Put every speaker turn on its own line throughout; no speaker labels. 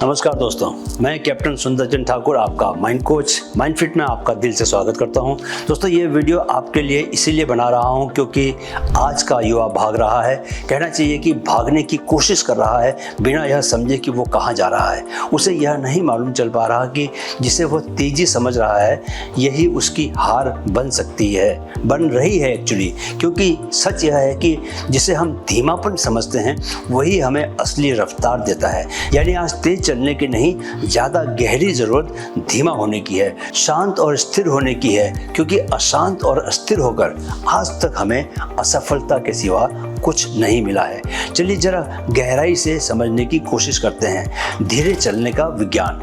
नमस्कार दोस्तों, मैं कैप्टन सुंदरचंद ठाकुर आपका माइंड कोच माइंड फिट में आपका दिल से स्वागत करता हूं। दोस्तों, ये वीडियो आपके लिए इसीलिए बना रहा हूं क्योंकि आज का युवा भाग रहा है, कहना चाहिए कि भागने की कोशिश कर रहा है बिना यह समझे कि वो कहां जा रहा है। उसे यह नहीं मालूम चल पा रहा कि जिसे वो तेजी समझ रहा है यही उसकी हार बन सकती है, बन रही है एक्चुअली। क्योंकि सच यह है कि जिसे हम धीमापन समझते हैं वही हमें असली रफ्तार देता है। यानी आज तेज चलने की नहीं, ज़्यादा गहरी ज़रूरत धीमा होने की है, शांत और स्थिर होने की है। क्योंकि अशांत और अस्थिर होकर आज तक हमें असफलता के सिवा कुछ नहीं मिला है। चलिए जरा गहराई से समझने की कोशिश करते हैं धीरे चलने का विज्ञान।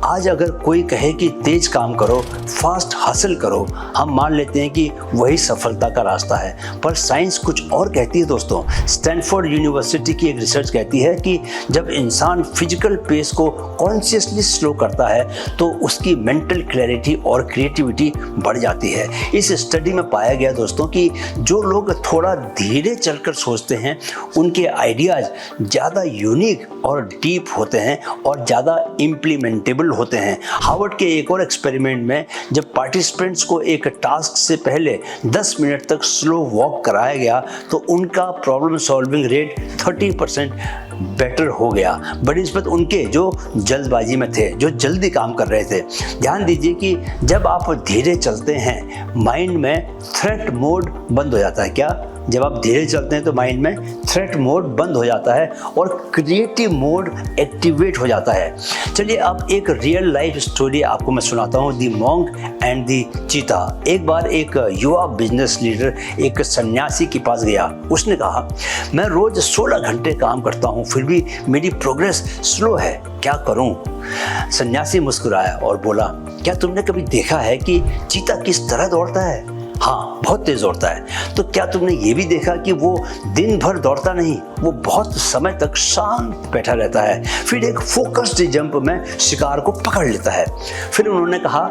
आज अगर कोई कहे कि तेज काम करो, फास्ट हासिल करो, हम मान लेते हैं कि वही सफलता का रास्ता है। पर साइंस कुछ और कहती है दोस्तों। स्टैनफोर्ड यूनिवर्सिटी की एक रिसर्च कहती है कि जब इंसान फिजिकल पेस को कॉन्शियसली स्लो करता है तो उसकी मेंटल क्लैरिटी और क्रिएटिविटी बढ़ जाती है। इस स्टडी में पाया गया दोस्तों कि जो लोग थोड़ा धीरे चलकर सोचते हैं उनके आइडियाज़ ज़्यादा यूनिक और डीप होते हैं और ज़्यादा इम्प्लीमेंटेबल होते हैं। हार्वर्ड के एक और एक्सपेरिमेंट में जब पार्टिसिपेंट्स को एक टास्क से पहले 10 मिनट तक स्लो वॉक कराया गया तो उनका प्रॉब्लम सॉल्विंग रेट 30% बेटर हो गया बनिस्बत उनके जो जल्दबाजी में थे, जो जल्दी काम कर रहे थे। ध्यान दीजिए कि जब आप धीरे चलते हैं माइंड में थ्रेट मोड बंद हो जाता है। क्या? जब आप धीरे चलते हैं तो माइंड में थ्रेट मोड बंद हो जाता है और क्रिएटिव मोड एक्टिवेट हो जाता है। चलिए अब एक रियल लाइफ स्टोरी आपको मैं सुनाता हूँ, दी मॉन्क एंड दी चीता। एक बार एक युवा बिजनेस लीडर एक सन्यासी के पास गया। उसने कहा, मैं रोज 16 घंटे काम करता हूँ फिर भी मेरी प्रोग्रेस स्लो है, क्या करूँ? सन्यासी मुस्कुराया और बोला, क्या तुमने कभी देखा है कि चीता किस तरह दौड़ता है? हाँ, बहुत तेज दौड़ता है। तो क्या तुमने ये भी देखा कि वो दिन भर दौड़ता नहीं, वो बहुत समय तक शांत बैठा रहता है, फिर एक फोकस्ड जंप में शिकार को पकड़ लेता है। फिर उन्होंने कहा,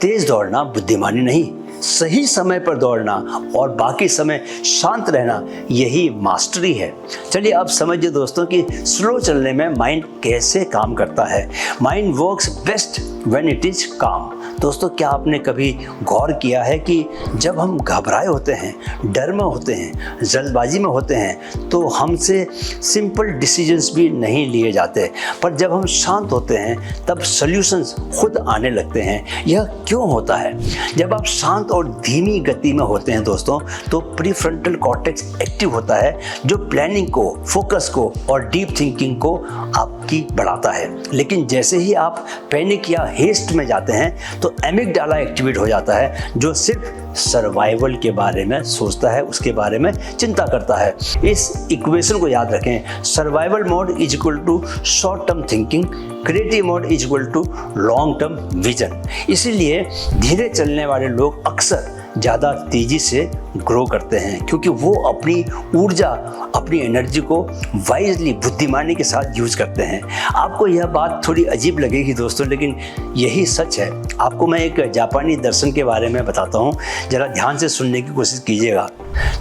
तेज दौड़ना बुद्धिमानी नहीं, सही समय पर दौड़ना और बाकी समय शांत रहना यही मास्टरी है। चलिए अब समझिए दोस्तों कि स्लो चलने में माइंड कैसे काम करता है। Mind works best when it is काम। दोस्तों, क्या आपने कभी गौर किया है कि जब हम घबराए होते हैं, डर में होते हैं, जल्दबाजी में होते हैं तो हमसे सिंपल डिसीजंस भी नहीं लिए जाते, पर जब हम शांत होते हैं तब सॉल्यूशंस खुद आने लगते हैं। यह क्यों होता है? जब आप शांत और धीमी गति में होते हैं दोस्तों तो प्रीफ्रंटल कॉर्टेक्स एक्टिव होता है जो प्लानिंग को, फोकस को और डीप थिंकिंग को आपकी बढ़ाता है। लेकिन जैसे ही आप पैनिक या हेस्ट में जाते हैं तो एमिगडाला एक्टिवेट हो जाता है जो सिर्फ सर्वाइवल के बारे में सोचता है, उसके बारे में चिंता करता है। इस इक्वेशन को याद रखें, survival mode is equal to short term thinking, creative mode is equal to long term vision. इसीलिए धीरे चलने वाले लोग अक्सर ज़्यादा तेज़ी से ग्रो करते हैं क्योंकि वो अपनी ऊर्जा, अपनी एनर्जी को वाइजली, बुद्धिमानी के साथ यूज करते हैं। आपको यह बात थोड़ी अजीब लगेगी दोस्तों, लेकिन यही सच है। आपको मैं एक जापानी दर्शन के बारे में बताता हूँ, जरा ध्यान से सुनने की कोशिश कीजिएगा।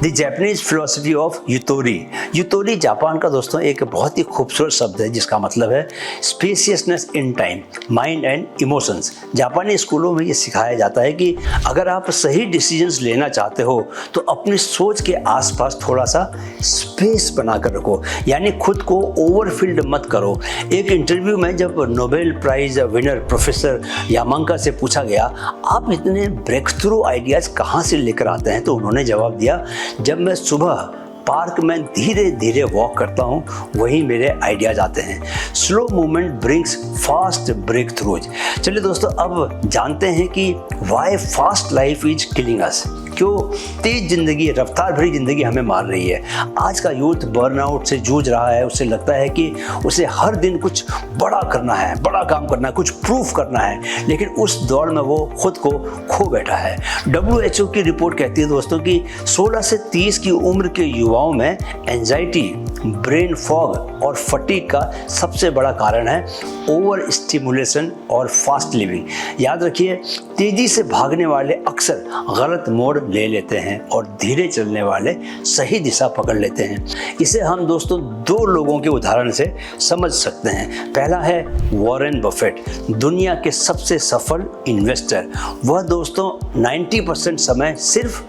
The Japanese philosophy of yutori. Yutori Japan का दोस्तों एक बहुत ही खूबसूरत शब्द है जिसका मतलब है spaciousness in time, mind and emotions. जापानी स्कूलों में ये सिखाया जाता है कि अगर आप सही डिसीजंस लेना चाहते हो तो अपनी सोच के आसपास थोड़ा सा स्पेस बनाकर रखो, यानी खुद को ओवरफिल्ड मत करो। एक इंटरव्यू में जब नोबेल प्राइज विनर प्रोफेसर यामांका से पूछा गया, आप इतने ब्रेक थ्रू आइडियाज कहाँ से लेकर आते हैं? तो उन्होंने जवाब दिया, जब मैं सुबह पार्क में धीरे धीरे वॉक करता हूँ वही मेरे आइडियाज आते हैं। Slow movement brings fast breakthroughs. चलिए दोस्तों अब जानते हैं कि why fast life is killing us. क्यों तेज जिंदगी, रफ्तार भरी जिंदगी हमें मार रही है। आज का यूथ बर्नआउट से जूझ रहा है। उसे लगता है कि उसे हर दिन कुछ बड़ा करना है, बड़ा काम करना है, कुछ प्रूफ करना है, लेकिन उस दौड़ में वो खुद को खो बैठा है। WHO की रिपोर्ट कहती है दोस्तों कि 16 से 30 की उम्र के युवाओं में एंजाइटी ब्रेन फॉग और फटीग का सबसे बड़ा कारण है ओवर स्टिमुलेशन और फास्ट लिविंग। याद रखिए, तेजी से भागने वाले अक्सर गलत मोड़ ले लेते हैं और धीरे चलने वाले सही दिशा पकड़ लेते हैं। इसे हम दोस्तों दो लोगों के उदाहरण से समझ सकते हैं। पहला है वॉरेन बफेट, दुनिया के सबसे सफल इन्वेस्टर। वह दोस्तों 90% समय सिर्फ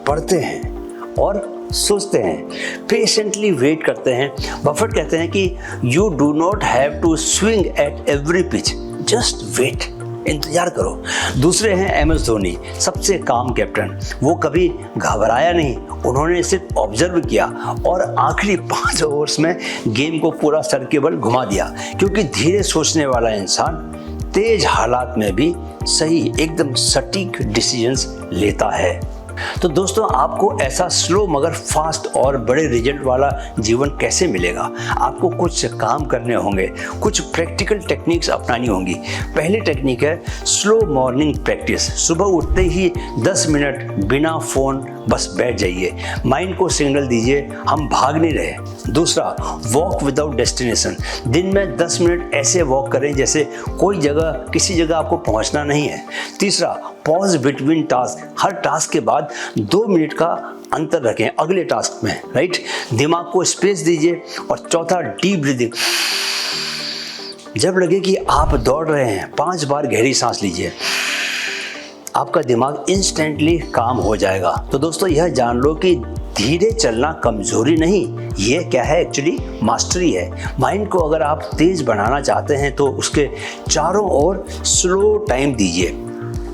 पढ़ते हैं और सोचते हैं, पेशेंटली वेट करते हैं। बफेट कहते हैं कि you do not have to swing at every pitch, just wait, इंतजार करो। दूसरे हैं एमएस धोनी, सबसे काम कैप्टन। वो कभी घबराया नहीं, उन्होंने सिर्फ ऑब्जर्व किया और आखिरी 5 ओवर्स में गेम को पूरा सर्किबल घुमा दिया। क्योंकि धीरे सोचने वाला इंसान तेज हालात में भी सही, एकदम सटीक डिसीजंस लेता है। तो दोस्तों, आपको ऐसा स्लो मगर फास्ट और बड़े रिजल्ट वाला जीवन कैसे मिलेगा? आपको कुछ काम करने होंगे, कुछ प्रैक्टिकल टेक्निक्स अपनानी होंगी। पहली टेक्निक है स्लो मॉर्निंग प्रैक्टिस। सुबह उठते ही 10 मिनट बिना फ़ोन बस बैठ जाइए, माइंड को सिग्नल दीजिए हम भाग नहीं रहे। दूसरा, वॉक विदाउट डेस्टिनेशन। दिन में 10 मिनट ऐसे वॉक करें जैसे किसी जगह आपको पहुंचना नहीं है। तीसरा, पॉज बिटवीन टास्क। हर टास्क के बाद 2 मिनट का अंतर रखें अगले टास्क में, राइट? दिमाग को स्पेस दीजिए। और चौथा, डीप ब्रीदिंग। जब लगे कि आप दौड़ रहे हैं, 5 बार गहरी सांस लीजिए, आपका दिमाग इंस्टेंटली काम हो जाएगा। तो दोस्तों, यह जान लो कि धीरे चलना कमजोरी नहीं, ये क्या है, एक्चुअली मास्टरी है। माइंड को अगर आप तेज बनाना चाहते हैं तो उसके चारों ओर स्लो टाइम दीजिए,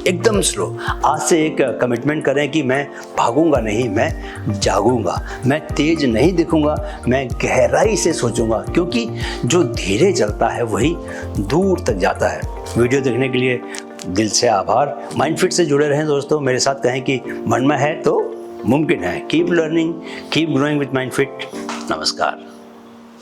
एकदम स्लो। आज से एक कमिटमेंट करें कि मैं भागूंगा नहीं, मैं जागूंगा। मैं तेज नहीं दिखूंगा, मैं गहराई से सोचूंगा। क्योंकि जो धीरे चलता है वही दूर तक जाता है। वीडियो देखने के लिए दिल से आभार। माइंडफिट से जुड़े रहें दोस्तों, मेरे साथ कहें कि मन में है तो मुमकिन है। Keep learning, keep growing with MindFit. नमस्कार।